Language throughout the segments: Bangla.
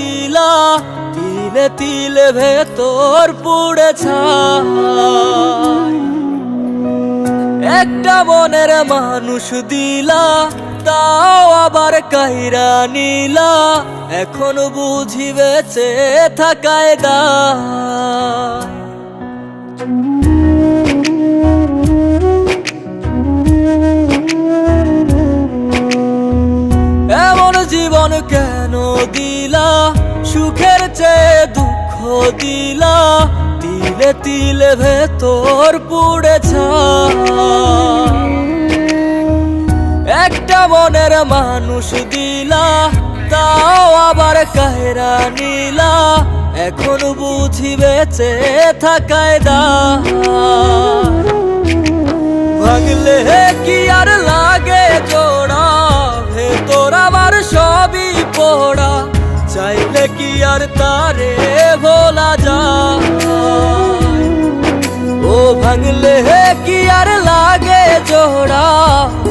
দিলা, তিলে তিলে ভেতর পুড়ে ছাই। একটা মনের মানুষ দিলা, তাও আবার কাইরা নিলা, এখন বুঝি বেঁচে থাকায় দায়। এমন জীবন কেন দিলা, সুখের চেয়ে দুঃখ দিলা, তিলে তিলে ভেতর পুড়ে ছাই। একটা মনের মানুষ দিলা, তাও আবার কাহেরা নিলা, এখন বুঝি বেঁচে থাকায় দায়। ভাঙলে কি আর লাগে জোড়া, ভেতর আমার সবই পোড়া, চাইলে কি আর তারে ভোলা যায়। ও ভাঙলে কি আর লাগে জোড়া,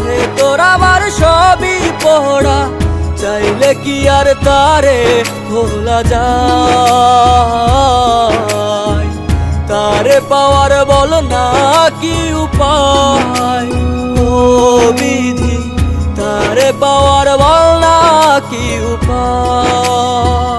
ভেতর আমার সবই পোড়া, চাইলে কি আর তারে ভোলা যায়। তারে পাওয়ার বল না কি উপায়, ও বিধি তারে পাওয়ার বল না কি উপায়।